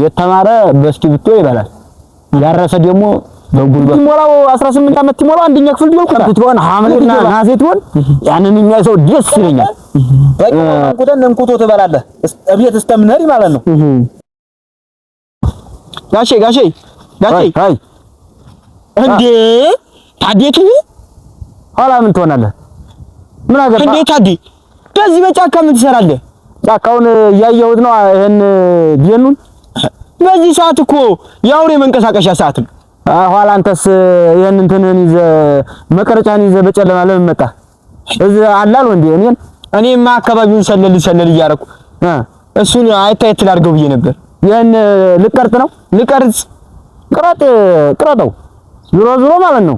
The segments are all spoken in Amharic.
የተማረ በእስክሪብቶ ይበላል። ያረሰ ደግሞ በጉልበት ይሞላው 18 ዓመት ይሞላው አንደኛ ክፍል ቢሆን ትሆን ሐምሌና ነሐሴ ትሆን ያንን የሚያሰው ደስ ይለኛል። በቃ እንኩቶ ትበላለህ እቤት እስከምንሄድ ማለት ነው። ጋሼ አይ እንዴ ታዲያ ኋላ ምን ትሆናለህ? ምን አገባ እንዴ ታዲያ በዚህ በጫካ ምን ትሰራለህ? ጫካውን እያየሁት ነው። ይሄን ቢየኑን በዚህ ሰዓት እኮ የአውሬ መንቀሳቀሻ ሰዓት ነው። ኋላ አንተስ ይሄን እንትንን ይዘህ መቀረጫን ይዘህ በጨለማ ለምን መጣ? እዚህ አላል ወንዴ እኔማ አካባቢውን ሰለል እያደረኩ እሱን አይታየት ላድርገው ብዬ ነበር። ይሄን ልቀርጥ ነው ቅረጠው ዞሮ ማለት ነው።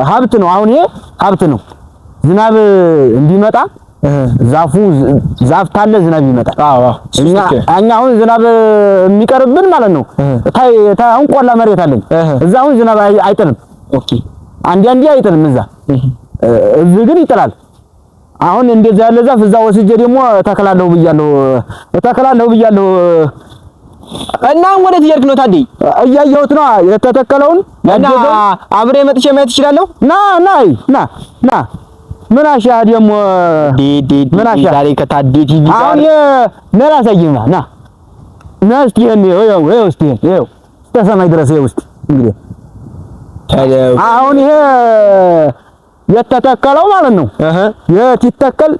ሀብት ነው። አሁን ይሄ ሀብት ነው። ዝናብ እንዲመጣ ዛፍ ታለ ዝናብ ይመጣል። እኛ አሁን ዝናብ የሚቀርብን ማለት ነው። አሁን ቆላ መሬት አለኝ። እዛ አሁን ዝናብ አይጥልም። ኦኬ አንዴ አይጥልም። እዚህ ግን ይጥላል። አሁን እንደዛ ያለ ዛፍ እዛ ወስጄ ደግሞ ተከላለሁ ብያለሁ። እና ወዴት እየሄድክ ነው ታዲያ? እያየሁት ነው የተተከለውን። እና አብሬ መጥቼ ማየት እችላለሁ? ና ምን አሻ ደግሞ ምን አሻ ዛሬ ከታዴ ቲቪ ጋር አሁን ነራሳይማ ና እስቲ ይሄው እስከ ሰማይ ድረስ ይሄው እስቲ እንግዲህ አሁን ይሄ የተተከለው ማለት ነው። የትተከል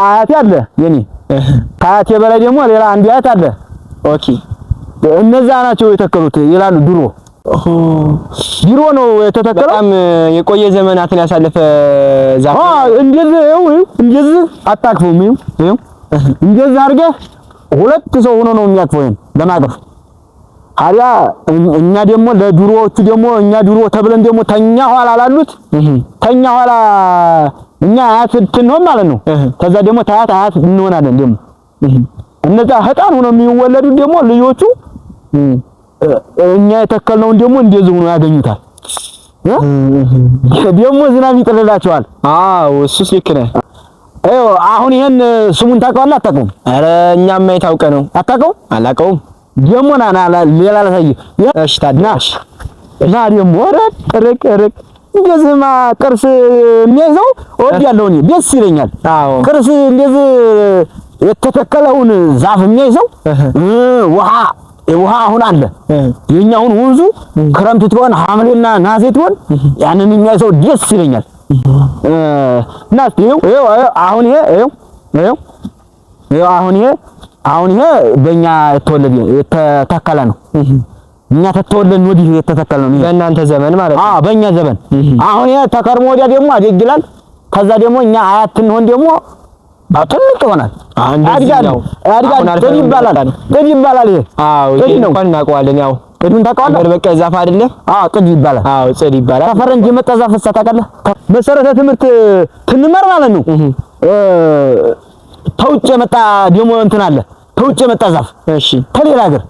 አያቴ አለ የኔ ከአያቴ በላይ ደግሞ ሌላ አንድ አያት አለ። ኦኬ እነዛ ናቸው የተከሉት ይላሉ። ድሮ ነው የተተከለው። በጣም የቆየ ዘመናትን ያሳለፈ ዛፍ። እንደዚህ አታቅፈውም። ይኸው እንደዚህ አድርገህ ሁለት ሰው ሆኖ ነው የሚያቅፈው ይሄን ለማቀፍ። ታዲያ እኛ ደግሞ ለድሮዎቹ ደግሞ እኛ ድሮ ተብለን ደግሞ ተኛ ኋላ ላሉት ተኛ ኋላ እኛ አያት ትንሆን ማለት ነው። ከዛ ደግሞ አያት እንሆናለን። ደግሞ እነዛ ህፃን ሆነው የሚወለዱት ደግሞ ልጆቹ እኛ የተከልነውን ደግሞ እንደዚህ ሆኖ ያገኙታል። ደግሞ ዝናብ ይጥልላቸዋል። እሱስ ልክ ነህ። አሁን ይሄን ስሙን ታውቀዋለህ አታውቀውም? ኧረ እኛማ የታውቀ ነው። አታውቀውም? አላውቀውም። ደግሞ ና ሌላ ላሳይህ። እሺ ታዲያ ና ደግሞ ርቅ እንደዚህማ ቅርስ የሚይዘው እወዳለሁ እኔ ደስ ይለኛል። ቅርስ እንደዚህ የተተከለውን ዛፍ የሚይዘው ውሃ አሁን አለ። የኛውን ወንዙ ክረምት ትሆን ሐምሌና ነሐሴ ትሆን ያንን የሚያይሰው ደስ ይለኛል። እና ይኸው አሁን ይሄ በእኛ የተተከለ ነው። እኛ ተተወለድን ወዲህ የተተከለ ነው። በእናንተ ዘመን ማለት ነው። በእኛ ዘመን አሁን ይሄ ተከርሞ ወዲያ ደግሞ አደግ ይላል። ከዛ ደግሞ እኛ አያት እንሆን ደግሞ ትልቅ ይሆናል። ያድጋል። ጥድ ይባላል። ይሄ ጥድ ነው። እናውቀዋለን። ያው ጥዱን ታውቀዋለህ? በቃ ዛፍ አይደለ? ጥድ ይባላል። ጥድ ይባላል። ከፈረንጅ የመጣ ዛፍ ታውቃለህ? መሰረተ ትምህርት ትንመር ማለት ነው። ተውጭ የመጣ ደግሞ እንትን አለ። ተውጭ የመጣ ዛፍ። እሺ ከሌላ ሀገር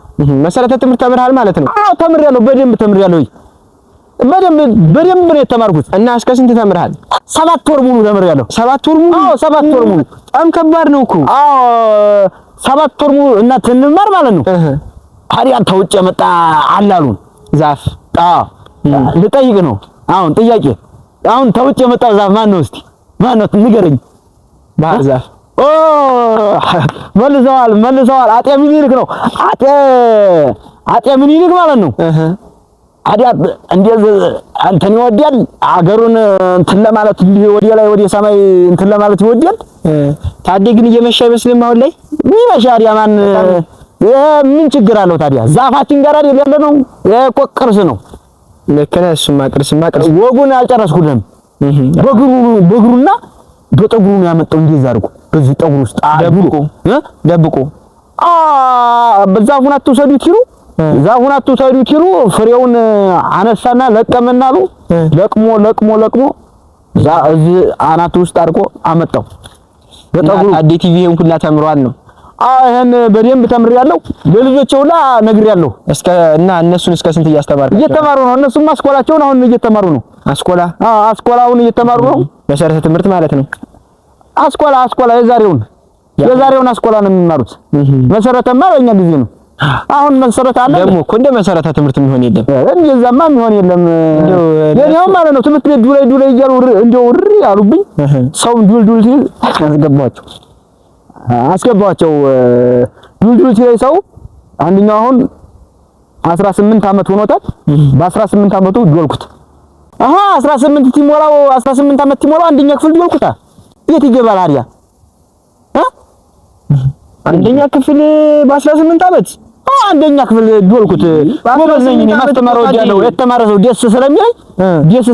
መሰረተ ትምህርት ተምርሃል ማለት ነው? ተምሬያለሁ። በደንብ ተምሬያለሁ። በደንብ ነው የተማርኩት። እና እስከ ስንት ተምርሃል? 7 ወር ሙሉ ተምሬያለሁ። 7 ወር ሙሉ? 7 ወር ሙሉ። በጣም ከባድ ነው እኮ። 7 ወር ሙሉ እና ትንማር ማለት ነው። ታዲያ ተውጭ የመጣ አላሉን ዛፍ። ልጠይቅ ነው አሁን ጥያቄ። አሁን ተውጭ የመጣ ዛፍ ማን ነው? እስቲ ማን ነው ንገረኝ። ባህር ዛፍ። መልሰዋል። አጤ ምኒልክ ነው። አጤ ምኒልክ ማለት ነው። ታዲያ እንደዚህ አንተን ይወዳል አገሩን እንትን ለማለት ወዲያ ላይ ወዲያ ሰማይ እንትን ለማለት ይወዳል። ታዲያ ግን እየመሸ አይመስልም አሁን ላይ? ይመሻል። ማን ምን ችግር አለው ታዲያ? ዛፋችን ጋር አይደል ያለ ነው። እኮ ቅርስ ነው። ልክ ነህ። እሱማ ቅርስማ ቅርስ። ወጉን አልጨረስኩልህም። በእግሩና በጠጉሩ ነው ያመጣው። እንደዛ አድርጎ በዚህ ጠጉር ውስጥ ደብቆ በዛፉን አትውሰዱት ይሉ ፍሬውን አነሳና ለቀመናሉ። ለቅሞ እዚህ አናቱ ውስጥ አድርጎ አመጣው። በጠጉሩ አዲስ ቲቪ ይሄን ሁላ ተምሯል ነው። ይሄን በደንብ ተምሬያለሁ። ለልጆቼ ሁላ ነግሬያለሁ። እና እነሱን እስከ ስንት እያስተማርኩ? እየተማሩ ነው። እነሱም አስኮላቸውን አሁን እየተማሩ ነው። አስኮላውን እየተማሩ ነው። መሰረተ ትምህርት ማለት ነው። አስኮላ የዛሬውን የዛሬውን አስኮላ ነው የሚማሩት። መሰረተማ በእኛ ጊዜ ነው። አሁን መሰረት አለ ደግሞ እኮ እንደ መሰረተ ትምህርት የሚሆን የለም። እንደዛማ የሚሆን የለም። የኔው ማለት ነው ትምህርት ቤት ዱላይ እያሉ እንደው እሪ አሉብኝ። ሰው ዱል ሲል አስገባቸው ዱል ሲል ሰው አንደኛው አሁን 18 አመት ሆኖታል። በ18 አመቱ ዶልኩት። 18 አመት ሲሞላው አንደኛ ክፍል ዶልኩታ። የት ይገባል አሪያ? አንደኛ ክፍል በ18 አመት አንደኛ ክፍል ዶልኩት። ወበዘኝ ማስተማረው ያለው የተማረ ሰው ደስ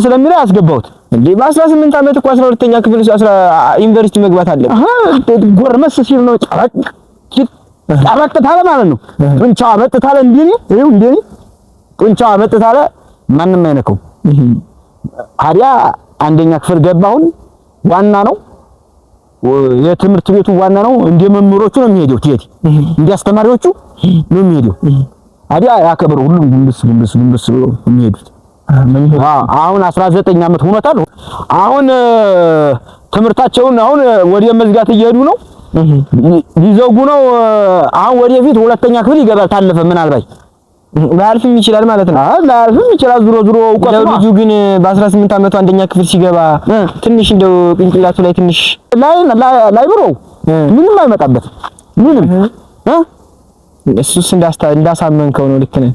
ስለሚለኝ አስገባሁት። እንዴ በ18 አመት እኮ 12ኛ ክፍል ዩኒቨርሲቲ መግባት አለ። ጎርመስ ሲል ነው አመጣታለ ማለት ነው። ጡንቻው አመጣታለ እንደኔ ጡንቻው አመጣታለ ማንንም አይነከው። ታዲያ አንደኛ ክፍል ገባሁን። ዋና ነው የትምህርት ቤቱ ዋና ነው። እንደ መምህሮቹ ነው የሚሄደው ትሄድ እንደ አስተማሪዎቹ ነው የሚሄደው። ታዲያ ያከበሩ ሁሉም ጉንብስ የሚሄዱት። አሁን 19 አመት ሆኖታል። አሁን ትምህርታቸውን አሁን ወደ መዝጋት እየሄዱ ነው። ሊዘጉ ነው። አሁን ወደፊት ሁለተኛ ክፍል ይገባል። ታለፈ ምናልባት ላያልፍም ይችላል ማለት ነው። ላያልፍም ይችላል። ዙሮ እውቀት ነው። ልጁ ግን በ18 አመቱ አንደኛ ክፍል ሲገባ ትንሽ እንደው ቅንጭላቱ ላይ ትንሽ ላይ ብሮ ምንም አይመጣበት ምንም እሱስ እንዳሳመንከው ነው። ልክ ነህ።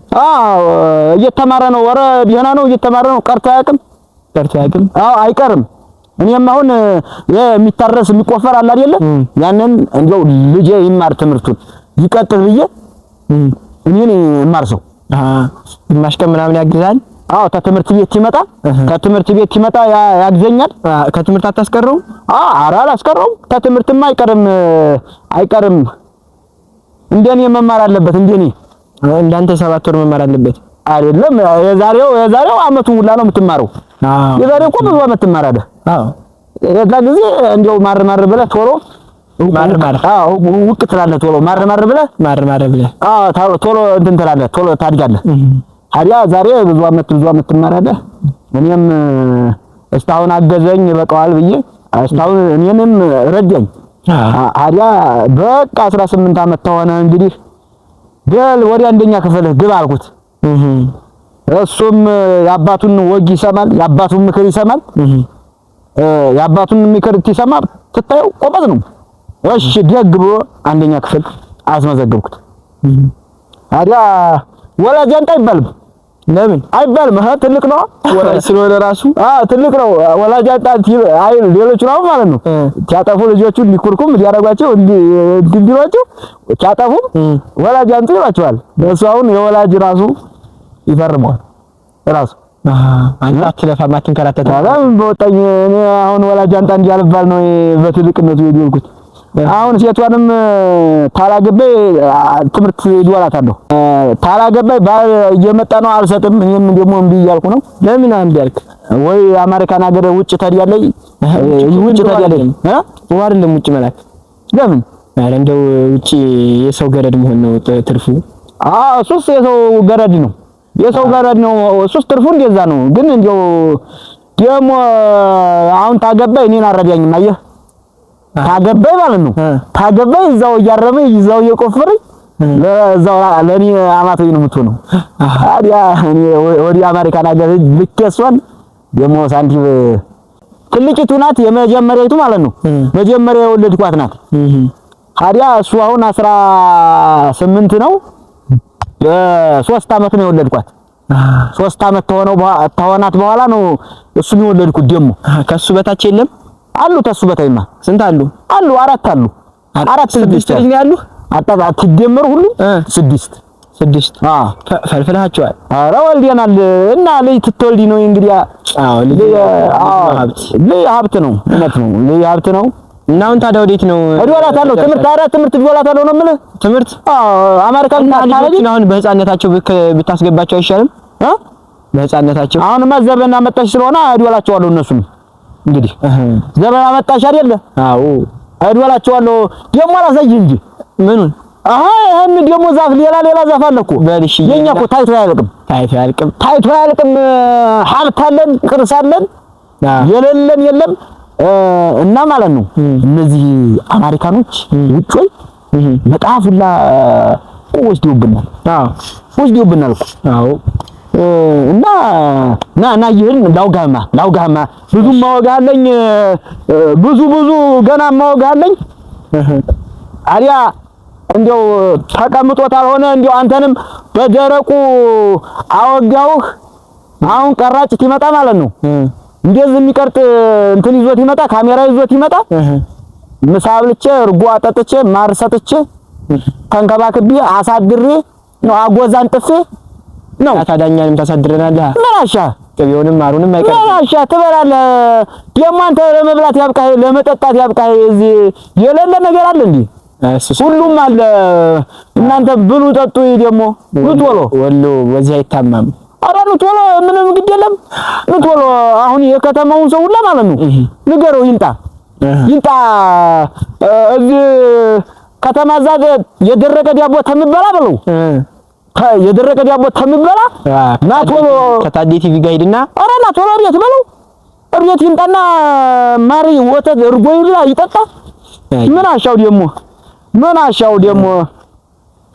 እየተማረ ነው። ወረ ቢሆና ነው እየተማረ ነው። ቀርቶ አያውቅም። አይቀርም። እኔም አሁን የሚታረስ የሚቆፈር አለ አይደለ? ያንን እንደው ልጄ ይማር ትምህርቱን ይቀጥል ብዬ እኔን እማርሰው ግማሽ ቀን ምናምን ያግዛል። ከትምህርት ቤት ሲመጣ ያግዘኛል። ከትምህርት አታስቀረው? ኧረ አላስቀረውም። ከትምህርትማ አይቀርም። እንደኔ መማር አለበት። እንደኔ እንዳንተ 7 ወር መማር አለበት አይደለም? የዛሬው አመቱ ሁላ ነው የምትማረው። የዛሬው እኮ ብዙ አመት ትማራለህ። የዛ ጊዜ እንደው ማር ብለህ ቶሎ ውቅ ትላለህ። ቶሎ ማር ብለህ ቶሎ እንትን ትላለህ። ቶሎ ታድጋለህ። ታዲያ ዛሬ ብዙ አመት ትማራለህ። እኔም እስካሁን አገዘኝ በቃዋል ብዬ እስካሁን እኔንም ረዳኝ። ታዲያ በቃ 18 አመት ተሆነ እንግዲህ በል ወደ አንደኛ ክፍል ግባ አልኩት። እሱም የአባቱን ወግ ይሰማል፣ የአባቱን ምክር ይሰማል። የአባቱን ምክር ሲሰማ ትታየው ቆበዝ ነው። እሺ ደግ ብሎ አንደኛ ክፍል አስመዘገብኩት። ታዲያ ወላጅ አንተ አይባልም። ለምን አይባልም? ትልቅ ነው ወላጅ ስለሆነ ራሱ ትልቅ ነው። ወላጅ አንተ አይ ሌሎች ነው ማለት ነው። ሲያጠፉ ልጆቹን ሊኩርኩም እንዲያረጋቸው እንዲሏቸው ሲያጠፉ ወላጅ አንተ ይሏቸዋል። እሱ አሁን የወላጅ ራሱ ይፈርመዋል ራሱ። አንተ አትለፋም አትንከራተት አላም በወጣኝ እኔ አሁን ወላጅ አንተ እንዲያልባል ነው በትልቅነቱ ይልኩት። አሁን ሴቷንም ታላገባይ ትምህርት ይወላታለሁ። ታላገባይ ባል እየመጣ ነው አልሰጥም። እኔም ደግሞ እምቢ እያልኩ ነው። ለምን እምቢ አልክ? ወይ አሜሪካን ሀገር ውጭ ታዲያለይ ውጭ ታዲያለይ አይደለም ውጭ መላክ ለምን? ኧረ እንደው ውጭ የሰው ገረድ መሆን ነው ትርፉ። እሱስ የሰው ገረድ ነው። እሱስ ትርፉ እንደዛ ነው። ግን እንደው ደግሞ አሁን ታገባይ እኔን አረዳኝም። አየህ ታገባይ ማለት ነው። ታገባይ እዛው እያረመ እዛው እየቆፈረኝ ለዛው ለኔ አማቶኝ ነው የምትሆነው። ታዲያ እኔ ወዲ አሜሪካን ሀገር ልከሷን ደግሞ ሳንቲም ትልቂቱ ናት የመጀመሪያይቱ ማለት ነው። መጀመሪያ የወለድኳት ናት። ታዲያ እሱ አሁን 18 ነው። በ3 አመት ነው የወለድኳት። 3 አመት ተሆናት በኋላ ነው እሱን የወለድኩት። ደግሞ ከሱ በታች የለም አሉ። ተሱ በታይማ ስንት አሉ? 4 አሉ። 4 ልጆች ያሉ አትደመሩ ሁሉ 6 ፈልፍላቸዋል። ኧረ ወልደናል እና ልጅ ትትወልዲ ነው እንግዲህ። ልጅ ሀብት ነው። እውነት ነው። ልጅ ሀብት ነው። እና አሁን ታዲያ ወዴት ነው እድወላታለሁ? ትምህርት እድወላታለሁ ነው የምልህ። ትምህርት አሜሪካን ልጆችን አሁን በህፃነታቸው ብታስገባቸው አይሻልም? በህፃነታቸው አሁንማ ዘበና መጣሽ ስለሆነ እድወላቸዋለሁ። እነሱም እንግዲህ ዘበና መጣሽ አይደለ? እድወላቸዋለሁ። ደግሞ አላሳይህ እንጂ ምኑን ይሄን ደግሞ ዛፍ ሌላ ዛፍ አለ እኮ በልሽ። የኛ እኮ ታይቶ አያልቅም። ሀብት አለን፣ ቅርስ አለን፣ የሌለን የለም። እና ማለት ነው እነዚህ አሜሪካኖች ውጮች መጽሐፍ ሁላ ወስደውብናል። ወስደውብናል እኮ አዎ። እና ና ይሄን ላውጋማ ብዙ ማወጋለኝ ብዙ ገና ማወጋለኝ አሪያ እንዴው ተቀምጦታል ሆነ እንዴው አንተንም በደረቁ አወጋውህ። አሁን ቀራጭ ይመጣ ማለት ነው እንደዚህ የሚቀርጥ እንትን ይዞት ይመጣ፣ ካሜራ ይዞት ይመጣ። ምሳ ብልቼ እርጎ አጠጥቼ ማር ሰጥቼ ተንከባክቤ አሳድሬ ነው አጎዛን ጥፌ ነው። ታዳኛንም ታሳድረናለህ። ምን አሻ ቅቤውንም ማሩንም አይቀርም። ምን አሻ ትበላለህ። ደግሞ አንተ ለመብላት ያብቃህ፣ ለመጠጣት ያብቃህ። እዚህ የሌለ ነገር አለ እንዴ? ሁሉም አለ። እናንተ ብሉ ጠጡ። ደግሞ ቶሎ ወሎ በዚህ አይታማም። ኧረ ቶሎ ምንም ግድ የለም። ቶሎ አሁን የከተማውን ሰው ሁላ ማለት ነው ንገረው ይምጣ እዚህ ከተማ ዛገ የደረቀ ዳቦ ተምበላ ብለው የደረቀ ዳቦ ተምበላ ና ቶሎ ከታዲ ቲቪ ጋር ሄድና ኧረ ና ቶሎ ቤት በለው እቤት ይምጣና ማሪ ወተት እርጎ ይጠጣ። ምን አሻው ደግሞ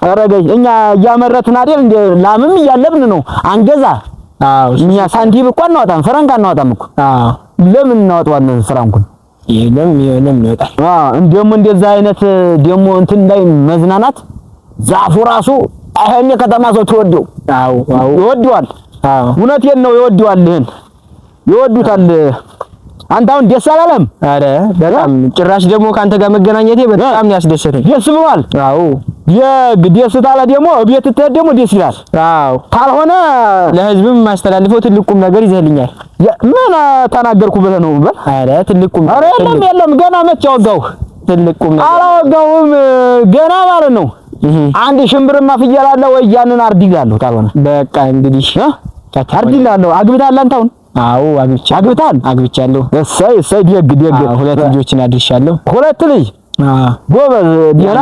አረጋይ እኛ እያመረትን አይደል እንደ ላምም እያለብን ነው አንገዛ። አዎ እኛ ሳንቲም እኮ እናወጣም ፍራንክ አናወጣም እኮ። አዎ ለምን እናወጣዋለን ፍራንኩን? የለም ይወጣል። እንደውም እንደዛ አይነት ደግሞ እንትን ላይ መዝናናት ዛፉ ራሱ አይሄን ከተማ ሰው ተወደው። አዎ ይወደዋል። እውነቴን ነው ይወደዋል። ይወዱታል። አንተ አሁን ደስ አላለም? አረ በጣም ጭራሽ ደግሞ ካንተ ጋር መገናኘቴ በጣም ነው ያስደሰተኝ። ደስ ብሏል። አዎ የግዴታ አለ ደግሞ ቤት ትሄድ ደግሞ ደስ ይላል። አዎ ካልሆነ ለህዝብም ማስተላልፈው ትልቁም ነገር ይዘህልኛል። ምን ተናገርኩ ብለህ ነው? አረ ትልቁም አረ የለም ገና መች አወጋው። ትልቁም ነገር አላወጋውም ገና ማለት ነው። አንድ ሽምብርማ ፍየል አለ ወይ ያንን አርዲላለሁ። ካልሆነ በቃ እንግዲህ አርዲላለሁ። አግብታለህ አንተ አሁን? አዎ አግብቻለሁ። እሰይ ደግ ሁለት ልጆችን አድርሻለሁ። ሁለት ልጅ ጎበዝ ደህና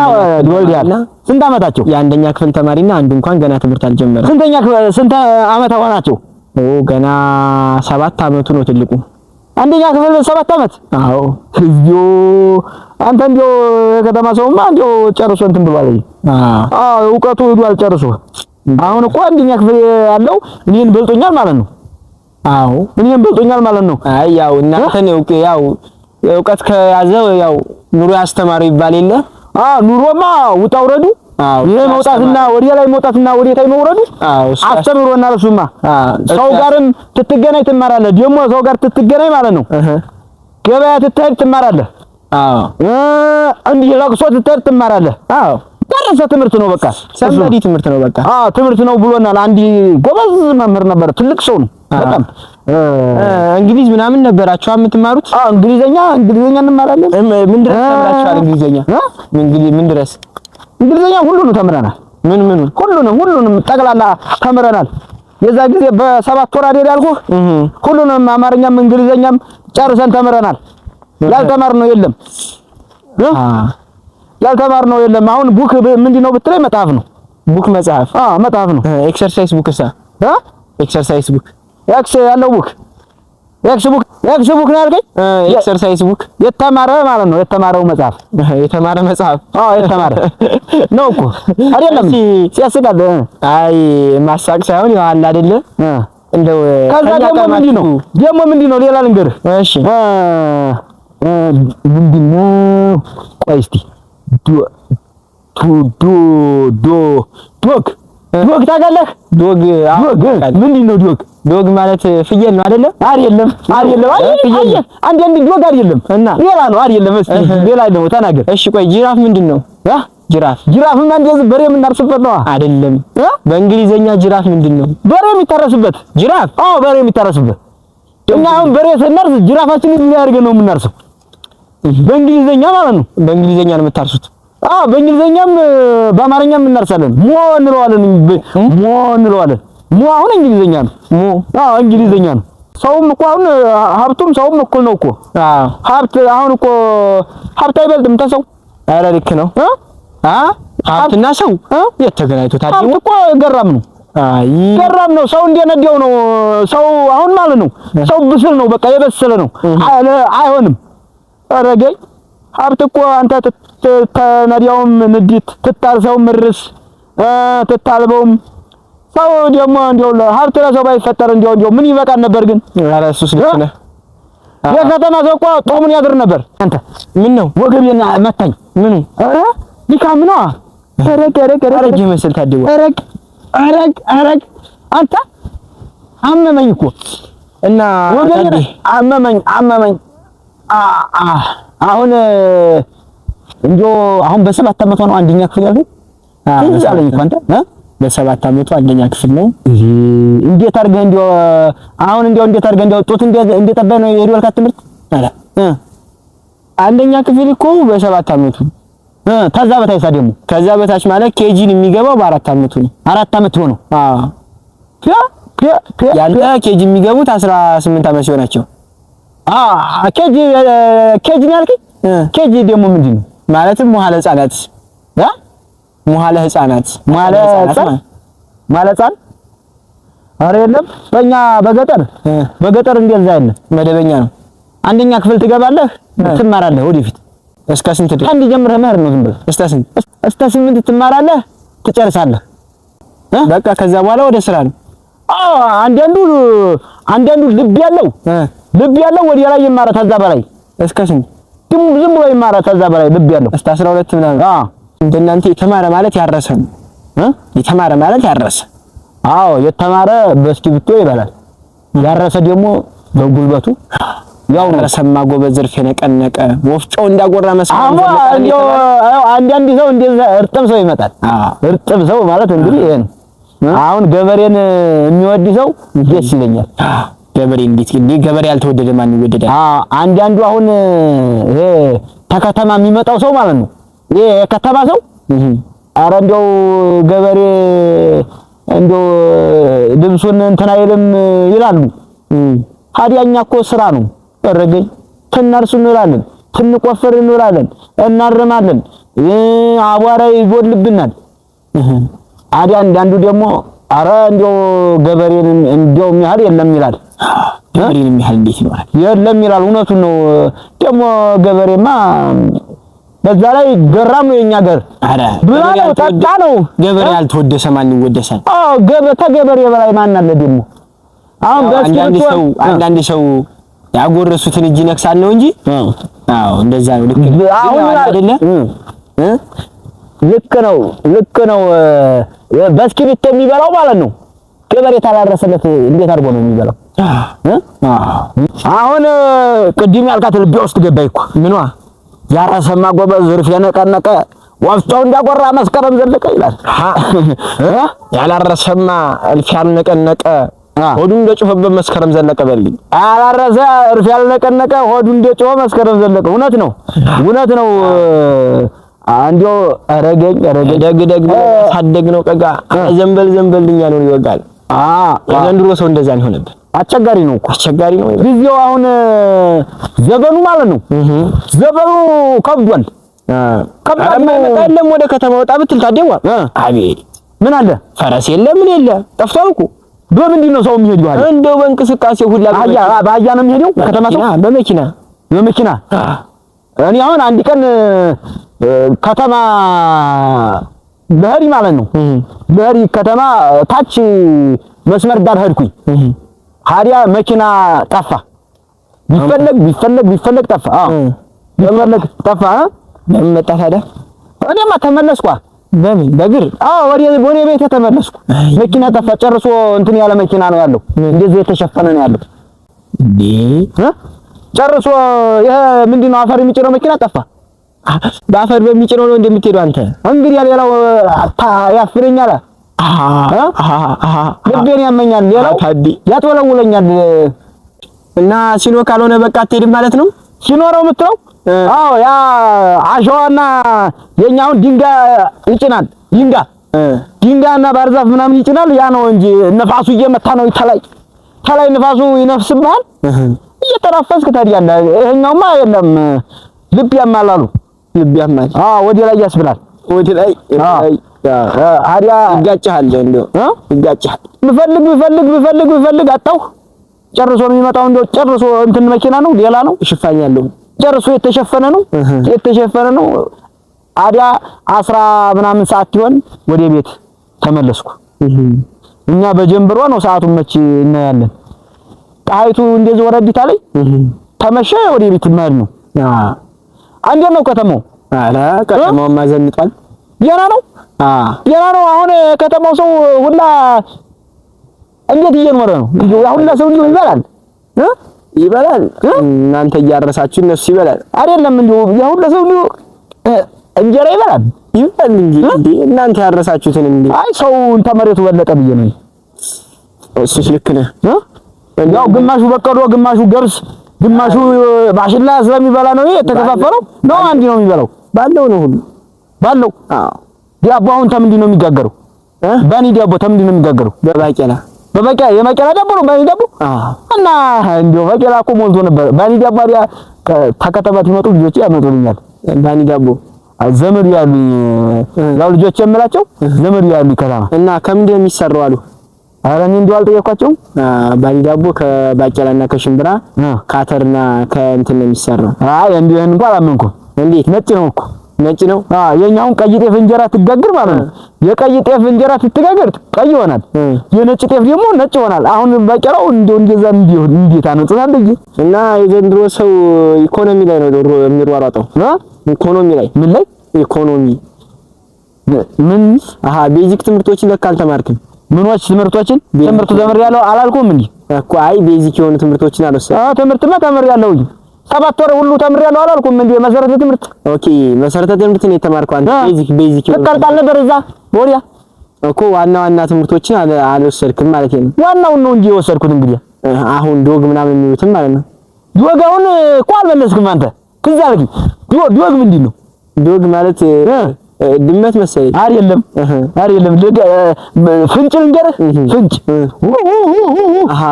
ወልደሃል። ስንት አመታቸው? የአንደኛ ክፍል ተማሪና አንዱ እንኳን ገና ትምህርት አልጀመረም። ስንት አመት ሆናቸው? ገና 7 አመቱ ነው ትልቁ። አንደኛ ክፍል 7 አመት? አዎ አንተ እንዲያው የከተማ ሰውማ እንዲያው ጨርሶ እንትን ብሏል። አዎ እውቀቱ ሄዷል ጨርሶ። አሁን እኮ አንደኛ ክፍል ያለው እኔን በልጦኛል ማለት ነው። አዎ እኔን በልጦኛል ማለት ነው። አይ ያው እናንተን ያው እውቀት ከያዘው ያው ኑሮ ያስተማረው ይባል የለ። ኑሮማ ውጣ ውረዱ። ይሄ መውጣትና ወዲያ ላይ መውጣትና ወዲያ ላይ መውረዱ አስተምሮናል። እሱማ ሰው ጋርም ትትገናኝ ትማራለህ። ደግሞ ሰው ጋር ትትገናኝ ማለት ነው ገበያ ትትሄድ ትማራለህ። እንዲህ ለቅሶ ትትሄድ ትማራለህ። ደረሰ ትምህርት ነው በቃ ሰንበዲ ትምህርት ነው በቃ ትምህርት ነው ብሎናል። አንዲ ጎበዝ መምህር ነበር፣ ትልቅ ሰው ነው በጣም። እንግሊዝ ምናምን ነበራችሁ የምትማሩት? እንግሊዘኛ እንማራለን። ምን ድረስ ተምራችኋል? ምን ድረስ እንግሊዘኛ ሁሉንም ተምረናል። ሁሉንም ጠቅላላ ተምረናል። የዛ ጊዜ በ7 ወር አይደል ያልኩህ? ሁሉንም አማርኛም እንግሊዘኛም ጨርሰን ተምረናል። ያልተማርነው የለም። ያልተማርነው የለም። አሁን ቡክ ምንድነው ብትለኝ መጽሐፍ ነው። መጽሐፍ ነው። ኤክሰርሳይዝ ቡክ ኤክሰርሳይዝ ቡክ ያለው ቡክ ኤክስ ቡክ ነው ያልከኝ? ኤክሰርሳይዝ ቡክ የተማረ ማለት ነው። የተማረው መጽሐፍ የተማረ ነው እኮ አይደለም። ሲያስቃል። አይ ማሳቅ ሳይሆን ያው አለ አይደለ እንደው ከዛ ደግሞ ምንድነው ሌላ ልንገርህ። እሺ ምንድነው? ቆይ እስቲ ዶግ ታውቃለህ? ዶግ ምንድነው? ዶግ ማለት ፍየል ነው አይደለ? አይደለም። ፍየል አንድ ዶግ አይደለም እና ሌላ ነው አይደለም። እስኪ ሌላ ነው ተናገር። እሺ ቆይ ጅራፍ ምንድነው? ጅራፍማ እንደዚህ በሬ የምናርስበት ነው አይደለም? በእንግሊዘኛ ጅራፍ ምንድነው? በሬ የሚታረስበት ጅራፍ። በሬ የሚታረስበት። እኛ አሁን በሬ ስናርስ ጅራፋችንን እዚህ አድርገን ነው የምናርሰው። በእንግሊዘኛ ማለት ነው። በእንግሊዘኛ ነው የምታርሱት? በእንግሊዘኛም በአማርኛም እናርሳለን። ሞ እንለዋለን። ሞ አሁን እንግሊዘኛ ነው። እንግሊዘኛ ነው። ሰውም እኮ አሁን ሀብቱም ሰውም እኩል ነው እኮ። ሀብት አሁን እኮ ሀብት አይበልጥም ተሰው። ኧረ ልክ ነው። ሀብትና ሰው የተገናኝቶ ታዲያ ሀብት እኮ ገራም ነው። ሰው እንደነደው ነው። ሰው አሁን ማለት ነው ሰው ብስል ነው። በቃ የበሰለ ነው። አይሆንም አረገኝ ሀብት እኮ አንተ ተነዲያውም ንዲት ትታርሰውም ምርስ ትታልበውም ሰው ደግሞ እንደው ሀብት ለሰው ባይፈጠር እንደው ምን ይበቃል ነበር ግን ኧረ እሱስ ልክ ነህ የከተማ ሰው እኮ ጦሙን ያድር ነበር አንተ ምን ነው ወገቤን መታኝ ምን ኧረ ሊካም ነው አረግ ይመስል ታዲያ አረግ አንተ አመመኝ እኮ እና ወገቤን አመመኝ አሁን እንደው አሁን በ7 ዓመቷ ነው አንደኛ ክፍል ያለው ያለኝ እኮ አንተ በ7 ዓመቷ አንደኛ ክፍል ነው እንዴት አድርገህ እንደው አሁን እንደው እንዴት አድርገህ እንደው ጦት እንዴት ጠባይ ነው የሄደው አልካት ትምህርት አላ አንደኛ ክፍል እኮ በ7 ዓመቱ ከዛ በታች ደግሞ ከዛ በታች ማለት ኬጂን የሚገባው በ4 ዓመቱ ነው 4 ዓመት ሆኖ ያንተ ኬጂ የሚገቡት 18 ዓመት ሲሆናቸው ኬጂ ነው ያልከኝ ኬጂ ደግሞ ምንድን ነው ማለትም መዋለ ህፃናት መዋለ ህፃናት ማለት ኧረ የለም በእኛ በገጠር እንደዛ ያለ መደበኛ ነው አንደኛ ክፍል ትገባለህ ትማራለህ ወደፊት እስከ ስንት ድረስ አንድ ጀምረህ መሄድ ነው ዝም ብለህ እስከ 8 ትማራለህ ትጨርሳለህ በቃ ከዛ በኋላ ወደ ስራ ነው አንዳንዱ ልብ ያለው ወዲያ ላይ ይማራል ከዛ በላይ እስከ ስንት ዝም ብሎ ይማራል ከዛ በላይ ልብ ያለው እስከ 12 ምናምን እንደናንተ የተማረ ማለት ያረሰ ነው የተማረ ማለት ያረሰ የተማረ በእስክሪብቶ ይበላል ያረሰ ደግሞ በጉልበቱ ያው ረሰማ ጎበዝ ዝርፍ የነቀነቀ ወፍጮ እንዳጎራ መስማት አንዳንድ ሰው እንደዛ እርጥብ ሰው ይመጣል እርጥብ ሰው ማለት እንግዲህ ይሄን አሁን ገበሬን የሚወድ ሰው ደስ ይለኛል ገበሬ እንዴት ግን ገበሬ ያልተወደደ ማን ይወደዳል አንዳንዱ አሁን ይሄ ተከተማ የሚመጣው ሰው ማለት ነው ይሄ የከተማ ሰው ኧረ እንደው ገበሬ እንደው ልብሱን እንትን አይልም ይላሉ ታዲያኛ እኮ ስራ ነው አረገኝ ትናርሱ እንላለን ትንቆፍር እንላለን እናርማለን አቧራ ይጎልብናል አንዳንዱ ደግሞ ኧረ እንደው ገበሬን እንደው የሚያህል የለም ይላል ገበሬን የሚያህል እንዴት ይኖራል የለም ይላል እውነቱን ነው ደግሞ ገበሬማ በዛ ላይ ገራም ነው የኛ ገር አረ ብላ ነው ጠጣ ነው ገበሬ ያልተወደሰ ማን ይወደሳል ገበሬ በላይ ማን አለ ደግሞ አሁን አንዳንድ ሰው ያጎረሱትን እጅ ነክሳል ነው እንጂ እንደዛ ነው ልክ አሁን አይደለ ልክ ነው በእስክሪብቶ የሚበላው ማለት ነው ገበሬ ታላረሰለት እንዴት አድርጎ ነው የሚበላው አሁን ቅድም ያልካት ልቤ ውስጥ ገባይ እኮ ምንዋ ያረሰማ ጎበዝ ዝርፍ የነቀነቀ ወፍጮ እንዳጎራ መስከረም ዘለቀ ይላል ያላረሰማ እልፍ ያልነቀነቀ ሆዱ እንደጮኸበት መስከረም ዘለቀ በልኝ ያላረሰ እልፍ ያልነቀነቀ ሆዱ እንደጮኸ መስከረም ዘለቀ እውነት ነው አንዲዮ አረገኝ ደግ ታደግ ነው ቀጋ ዘንበልኛ ነው ይወጋል የዘንድሮ ሰው እንደዛ ነው ሆነበት አስቸጋሪ ነው ጊዜው አሁን ዘበኑ ማለት ነው ዘበኑ ከብዷል የለም ወደ ከተማ ወጣ ብትል ታደዋ አቤት ምን አለ ፈረስ የለ ምን የለ ጠፍቷል እኮ በምንድን ነው ሰው የሚሄደው አይደል እንደው በእንቅስቃሴ ሁላ በአህያ ነው የሚሄደው ከተማ ሰው በመኪና እኔ አሁን አንድ ቀን ከተማ ለህሪ ማለት ነው ለህሪ ከተማ ታች መስመር ዳር ሄድኩኝ ሀዲያ መኪና ጠፋ ቢፈለግ ጠፋ ቢፈለግ ጠፋ ለምን መጣ ታዲያ እኔማ ተመለስኩ በምን በእግር ወደ ቤት ተመለስኩ መኪና ጠፋ ጨርሶ እንትን ያለ መኪና ነው ያለው እንደዚህ የተሸፈነ ነው ያለው ጨርሶ ይሄ ምንድነው አፈር የሚጭነው መኪና ጠፋ በአፈር በሚጭነው ነው እንደምትሄደው አንተ እንግዲህ ሌላው ያፍረኛል ልቤን ያመኛል ሌላው ያጥወለውለኛል እና ሲኖ ካልሆነ በቃ አትሄድም ማለት ነው ሲኖረው የምትለው ያ አሸዋና የኛውን ድንጋይ ይጭናል ድንጋይና ባርዛፍ ምናምን ይጭናል ያ ነው እንጂ ነፋሱ እየመታ ነው ተላይ ነፋሱ ይነፍስብሃል እየተራፈስክ ታዲያለህ ይሄኛውማ የለም ልብ ያማላሉ ወዲ ላይ ያስብላል ወዲ ላይ አዲያ ይጋጫል እንደው ይጋጫል ብፈልግ አጣው ጨርሶ ነው የሚመጣው እንደው ጨርሶ እንትን መኪና ነው ሌላ ነው ሽፋኝ ያለው ጨርሶ የተሸፈነ ነው። አዲያ 10 ምናምን ሰዓት ይሆን ወደ ቤት ተመለስኩ። እኛ በጀንበሯ ነው ሰዓቱን መቼ እናያለን። ጣይቱ እንደዚህ ወረዲታ ላይ ተመሸ ወደ ቤት ማለት ነው። እንዴት ነው ከተማው? ኧረ ከተማው ማዘንጧል። ደህና ነው። አሁን ከተማው ሰው ሁላ እንዴት እየኖረ ነው? ሁላ ሰው ይበላል። እናንተ እያረሳችሁ እነሱ ይበላል አይደለም? እንደው ሁላ ሰው እንጀራ ይበላል እንጂ እናንተ ያረሳችሁትን እንዴ? አይ ሰውን ተመሬቱ በለጠ ብዬ ነው። እሱስ ልክ ነህ። ያው ግማሹ በቀሎ፣ ግማሹ ገብስ፣ ግማሹ ማሽላ ስለሚበላ ነው የተከፋፈለው። ነው አንድ ነው የሚበላው ባለው ነው ሁሉ ባለው። አዎ ዳቦ አሁን ተምንድን ነው የሚጋገረው? ባኒ ዳቦ ተምንድን ነው የሚጋገረው? በባቄላ የባቄላ ዳቦ ነው ባኒ ዳቦ። እና እንደው ባቄላ እኮ ሞልቶ ነበር። ባኒ ዳቦ አዲያ ተከተባት ይመጡ ልጆች ያመጡልኛል ባኒ ዳቦ። ዘመድ ያሉኝ ያው ልጆች የምላቸው ዘመድ ያሉኝ ከተማ እና ከምንድን ነው የሚሰራው አሉ። ኧረ እኔ እንደው አልጠየኳቸውም። ባኒ ዳቦ ከባቄላና ከሽምብራ ካተርና ከእንትን ነው የሚሰራው። አይ እንዴት እንኳን አላመንኩም። እንዴት ነጭ ነው? የኛውን ቀይ ጤፍ እንጀራ ትጋግር ማለት ነው። የቀይ ጤፍ እንጀራ ትጋግር ቀይ ይሆናል። የነጭ ጤፍ ደግሞ ነጭ ይሆናል። አሁን ባቄላው እንደዛ እንዴት አነጽናል እንጂ። እና የዘንድሮ ሰው ኢኮኖሚ ላይ ነው የሚሯሯጠው። ኢኮኖሚ ላይ ምን ላይ ኢኮኖሚ ምን ቤዚክ ትምህርቶችን ለካ አልተማርክም። ምኖች ትምህርቶችን ትምህርቱ ተምሬያለሁ አላልኩም እንዴ እኮ። አይ ቤዚክ የሆኑ ትምህርቶችን አልወሰድኩም። ትምህርትማ ተምሬያለሁ 7 ወር ሁሉ ተምሬያለሁ አላልኩም እንዴ? መሰረተ ትምህርት ኦኬ፣ መሰረተ ትምህርት ነው የተማርከው አንተ። ቤዚክ ተቀርጣል ነበር እዛ ወዲያ እኮ። ዋና ትምህርቶችን አልወሰድክም ማለት ነው። ዋናውን ነው እንጂ የወሰድኩት እንግዲህ። አሁን ዶግ ምናምን የሚሉትም ማለት ነው። ዶጋውን እኮ አልመለስክም አንተ። ትዝ አለኝ። ዶግ ምንድን ነው? ዶግ ማለት ድመት መሰለኝ። አይደለም ፍንጭ ልንገርህ። ፍንጭ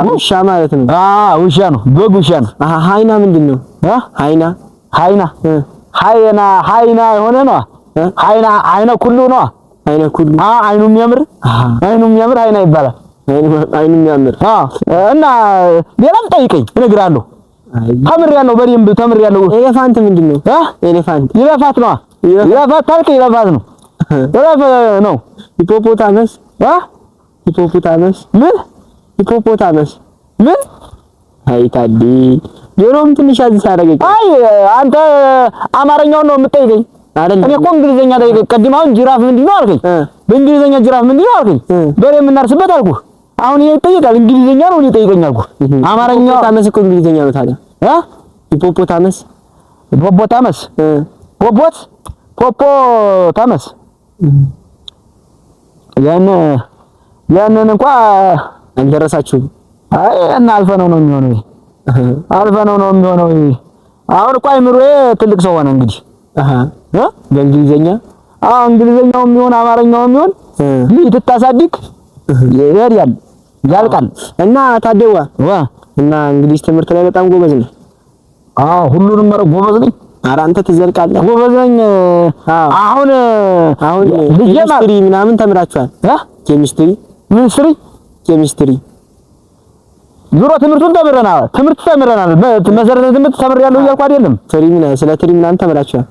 ውሻ ማለት ነው። ውሻ ነው። ዶግ ውሻ ነው። ሃይና ምንድን ነው? ሃይና የሆነ ነው። ሃይና ኩሉ ነው። አይኑ የሚያምር ሃይና ይባላል። አይኑ የሚያምር እና ሌላም ጠይቀኝ እነግርሃለሁ። ተምሬያለሁ፣ በደንብ ተምሬያለሁ። ኤሌፋንት ምንድን ነው? ኤሌፋንት ይለፋት ነው። ይለፋት ታልክ ይለፋት ነው። ነው። ሂፖፖታመስ ምን? አይ ታዲ ጆሮም ትንሽ አዲስ አደረገኝ። አይ አንተ አማርኛውን ነው የምትጠይቀኝ አይደል? እኔ እኮ እንግሊዘኛ ጠይቀኝ። ቀድማውን ጅራፍ ምንድን ነው አልከኝ። በእንግሊዘኛ ጅራፍ ምንድን ነው አልከኝ። በሬ የምናርስበት አልኩህ። አሁን ይሄ ይጠይቃል። እንግሊዘኛ ነው እኔ ጠይቀኝ አልኩህ። አማርኛ ታመስ እኮ እንግሊዘኛ ነው ታዲያ። ሂፖፖታመስ ያንን እንኳን አልደረሳችሁም። አይ እና አልፈነው ነው የሚሆነው። አሁን እኮ አይምሮዬ ትልቅ ሰው ሆነ እንግዲህ። በእንግሊዘኛ እንግሊዘኛውም ይሁን አማርኛውም ይሁን ልትታሳድግ ያልቃል። እና ታደዋ እና እንግሊዝ ትምህርት ላይ በጣም ጎበዝ ነህ? ሁሉንም ጎበዝ ነኝ። ኧረ አንተ ትዘልቃለህ። ጎበዝ ነኝ። አሁን ኬሚስትሪ ምናምን ተምራችኋል? ኬሚስትሪ ዙሮ ትምህርቱን ተምረናል። መሰረተ ትምህርት ተምሬያለሁ እያልኩ አይደለም። ስለ ትሪ ምናምን ተምራችኋል?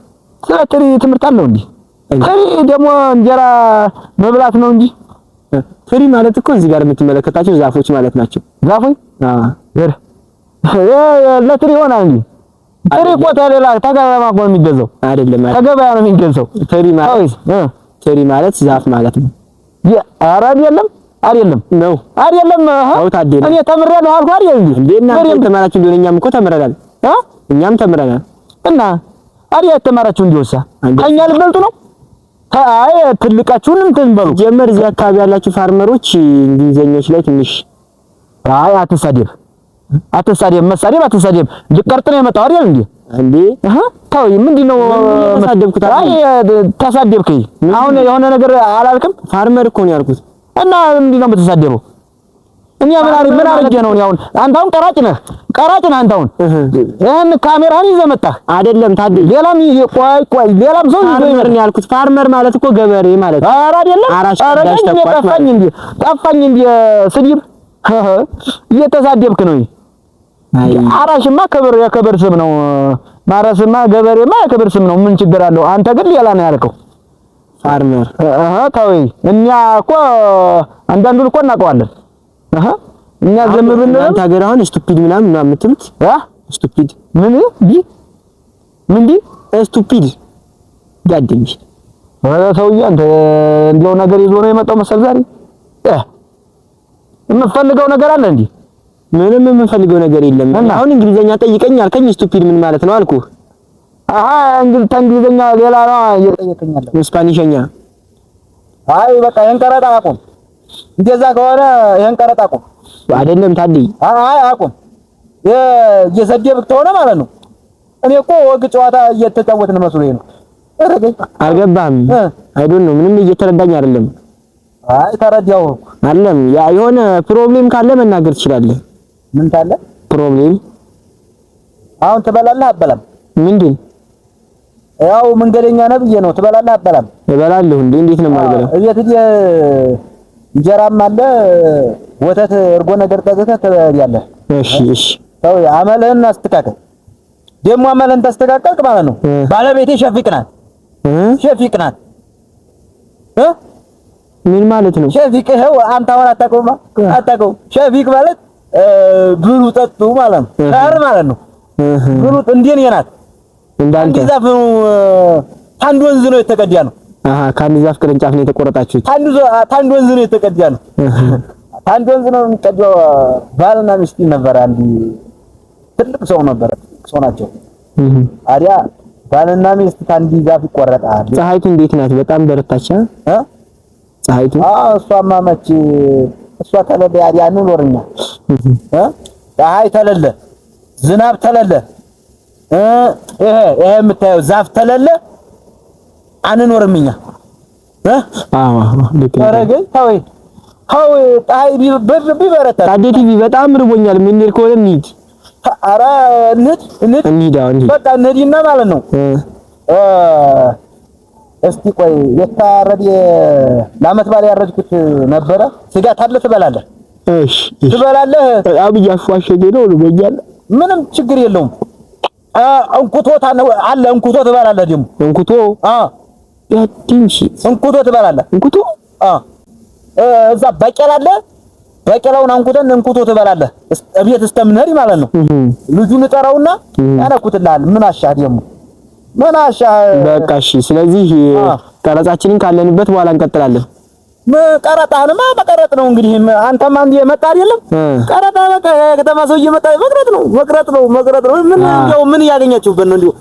ስለ ትሪ ትምህርት አለው እንዴ? ትሪ ደግሞ እንጀራ መብላት ነው እንጂ። ትሪ ማለት እኮ እዚህ ጋር የምትመለከታቸው ዛፎች ማለት ናቸው። ዛፎች? ለትሪ ይሆናል እንዴ? ትሪ እኮ ተገበያ እኮ ነው የሚገዛው አይደለም? ተገበያ ነው የሚገዛው። ትሪ ማለት ዛፍ ማለት ነው። ኧረ አይደለም ነው። እኔ ተምሬያለሁ አልኩህ አይደል እንዴ? እናንተ ተማራችሁ እንደሆነ እኛም እኮ ተምረናል። እኛም ተምረናል። እና አዲያ ተማራችሁ እንዲወሳ ከእኛ ልበልጡ ነው? አይ ትልቃችሁንም ትንበሉ ጀመር። እዚህ አካባቢ ያላችሁ ፋርመሮች እንግሊዘኞች ላይ ትንሽ አትሳደብ። መሳደብ አትሳደብ። ልቀርጥ ነው የመጣው አይደል እንዴ? ተው። ምንድነው ተሳደብኩት? አይ ተሳደብከኝ። አሁን የሆነ ነገር አላልክም? ፋርመር እኮ ነው ያልኩት። እና ምንድነው የምትሳደበው? እኛ ምን አድርጌ ነው? አሁን አንተ አሁን ቀራጭ ነህ አንተ አሁን ይሄን ካሜራን ይዘህ መጣህ አይደለም? ታዲያ ሌላም ቆይ ሌላም ሰው ይዞ ይመር ነው ያልኩት። ፋርመር ማለት እኮ ገበሬ ማለት ነው። ኧረ አይደለም። ጠፋኝ እንዴ ስድብ እየተሳደብክ ነው። አራሽማ የከበር ስም ነው። ማረስማ ገበሬማ የክብር ስም ነው። ምን ችግር አለው? አንተ ግን ሌላ ነው ያልከው። ፋርመር ተወይ። እኛ እኮ አንዳንዱን እኮ እናውቀዋለን። እኛ ዝም ብንል አንተ ሀገር አሁን ስቱፒድ ምናምን ነው የምትሉት? ስቱፒድ ምን ስቱፒድ ጋድንሽ ሰውዬ አንተ እንደው ነገር ይዞ ነው የመጣው መሰል ዛሬ የምፈልገው ነገር አለ እንዴ? ምንም የምፈልገው ነገር የለም። አሁን እንግሊዘኛ ጠይቀኝ አልከኝ። ስቱፒድ ምን ማለት ነው አልኩህ። እንግሊዘኛ ሌላ ነው እየጠየቀኝ ያለው ስፓኒሽኛ። አይ በቃ ይሄን ቀረጣ አቁም። እንደዛ ከሆነ ይሄን ቀረጣ አቁም። አይደለም ታዲያ አይ አቁም። እየሰደብክ ተሆነ ማለት ነው። እኔ እኮ ወግ ጨዋታ እየተጫወትን መስሎኝ ነው። አልገባህም? አይ ዶንት ኖ ምንም እየተረዳኝ አይደለም። አይ ተረዳው አይደለም። ያ የሆነ ፕሮብሌም ካለ መናገር ትችላለህ። ምን ካለ ፕሮብሌም? አሁን ትበላለህ አትበላም? ምንድን? ያው መንገደኛ ነህ ብዬ ነው። ትበላለህ አትበላም? እበላለሁ። እንዴት ነው የማልበላው? እቤት እንጀራም አለ ወተት፣ እርጎ ነገር ጠጥተህ ትበላለህ። እሺ ተው አመልህን አስተካክል። ደግሞ አመልህን ታስተካክልክ ማለት ነው። ባለቤቴ ሸፊቅ ናት። ሸፊቅ ናት። ምን ማለት ነው ሸፊቅ? ይኸው አንተ አሁን አታውቀውም? ሸፊቅ ማለት ብሉ ጠጡ ማለት ነው። ማለት ነው። ብሉ እንዴ ነው ናት። እንዳንተ ዛፍ አንድ ወንዝ ነው የተቀዳ ነው። ከአንድ ዛፍ ቅርንጫፍ ነው የተቆረጣችሁት? አንድ ወንዝ ነው የተቀዳ ነው። አንድ ወንዝ ነው የሚቀዳው። ባልና ሚስት ነበር። አንድ ትልቅ ሰው ነበር። ሰው ናቸው። አዲያ ባልና ሚስት ከአንድ ዛፍ ይቆረጣል። ፀሐይቱ እንዴት ናት? በጣም በረታች ፀሐይቱ? እሷማ መች እሷ ተለለ አዲያ ኑሮኛ ፀሐይ ተለለ፣ ዝናብ ተለለ፣ ይሄ የምታየው ዛፍ ተለለ አንኖርም እኛ። ወረገኝ ተወይ ፀሐይ ቢበረታ ታዲያ ቲቪ በጣም ርቦኛል። ምን ልል ከሆነ እንሂድ። ኧረ እንሂድ በቃ እንሂድና ማለት ነው። እስቲ ቆይ የታረደ ለዓመት በዓል ያረድኩት ነበረ። ስጋ ታለ ትበላለህ? እሺ ትበላለህ? አብይ አፏሸጌ ነው ርቦኛል። ምንም ችግር የለውም። እንኩቶ አለ። እንኩቶ ትበላለህ? ደግሞ እንኩቶ ያቲንሺ እንኩቶ ትበላለህ? እንኩቶ እዛ ባቄላ አለ። ባቄላውን አንኩተን እንኩቶ ትበላለህ። እቤት እስከምንሄድ ማለት ነው። ልጁን ጠራውና ያነኩትልሃል። ምን አሻህ ደግሞ ምን አሻህ። በቃ እሺ። ስለዚህ ቀረጻችንን ካለንበት በኋላ እንቀጥላለን። ቀረጣህንማ መቀረጥ ነው እንግዲህ። አንተማ እንደ መጣ አይደለም ቀረጣ በቃ ከተማ ሰው እየመጣ መቅረጥ ነው። ምን እንደው ምን ያገኛችሁበት ነው? እንደው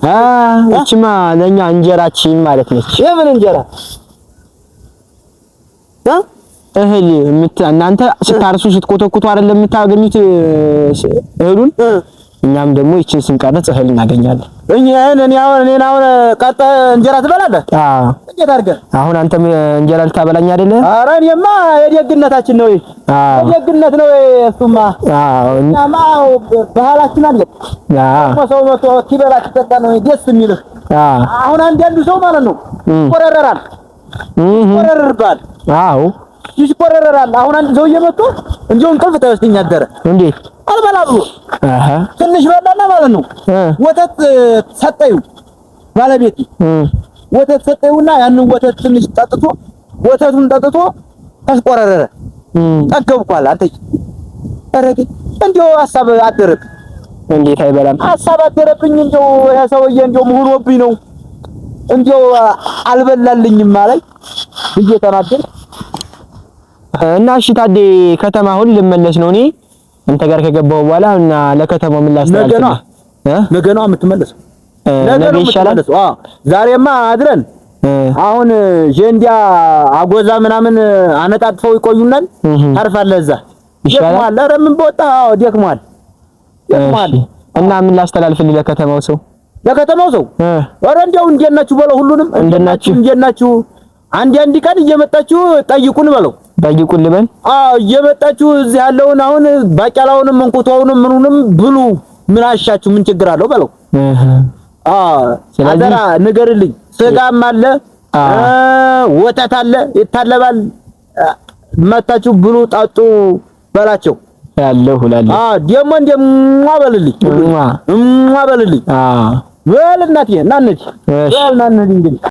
እቺማ ለኛ እንጀራችን ማለት ነች። የምን እንጀራ? እህል እናንተ ስታርሱ ስትኮተኩቱ አይደለም የምታገኙት እህሉን? እኛም ደግሞ ይችን ስንቀርጽ እህል እናገኛለን። እኔ አሁን ቀጥ እንጀራ ትበላለህ? እንዴት አድርገህ? አሁን አንተም እንጀራ ልታበላኝ አይደለ? ኧረ እኔማ የደግነታችን ነው። የደግነት ነው እሱማ። እኛማ ባህላችን አለ። ሰው መቶ ሲበላ ሲጠጣ ነው ደስ የሚልህ። አሁን አንዳንዱ ሰው ማለት ነው ይቆረራል። ይቆረራል። አሁን አንድ ሰውዬ መጥቶ እንደው እንቅልፍ ተወስደኝ አደረ። እንዴት አልበላ ብሎ ትንሽ በላና ማለት ነው ወተት ሰጠዩ። ባለቤት ወተት ሰጠዩና ያንን ወተት ትንሽ ወተቱን ጠጥቶ ተቆረረረ። ጠገብኳል። አንተ አረግ እንደው ሐሳብ አደረብ። እንዴት አይበላም? ሐሳብ አደረብኝ። እንደው ያ ሰውዬ እንደው ምሁሮብኝ ነው እንደው አልበላልኝም ማለት እየተናደደ እና እሺ ታዲያ ከተማ አሁን ልመለስ ነው እኔ አንተ ጋር ከገባው በኋላ እና ለከተማው ምን ላስተላልፍ? ነገ ነው የምትመለሰው? ነገ ይሻላል። ዛሬማ አድረን አሁን ጀንዲያ አጎዛ ምናምን አነጣጥፈው ይቆዩናል። ታርፋለህ እዛ ይሻላል። ኧረ ምን በወጣ ደክሟል። እና ምን ላስተላልፍልህ ለከተማው ሰው? ኧረ እንደው እንዴት ናችሁ በለው። ሁሉንም እንዴት ናችሁ? አንድ ቀን እየመጣችሁ ጠይቁን በለው። ጠይቁን ልበል? እየመጣችሁ እዚህ ያለውን አሁን ባቄላውንም እንኩቶውንም ምኑንም ብሉ። ምን አሻችሁ? ምን ችግር አለው በለው። አደራ ንገርልኝ። ስጋም አለ፣ ወተት አለ፣ ይታለባል። መታችሁ ብሉ፣ ጠጡ በላቸው። ያለው ሁላለ ደግሞ እንደማ በልልኝ። በል እናቴ ና እንሂድ። በል ና እንሂድ እንግዲህ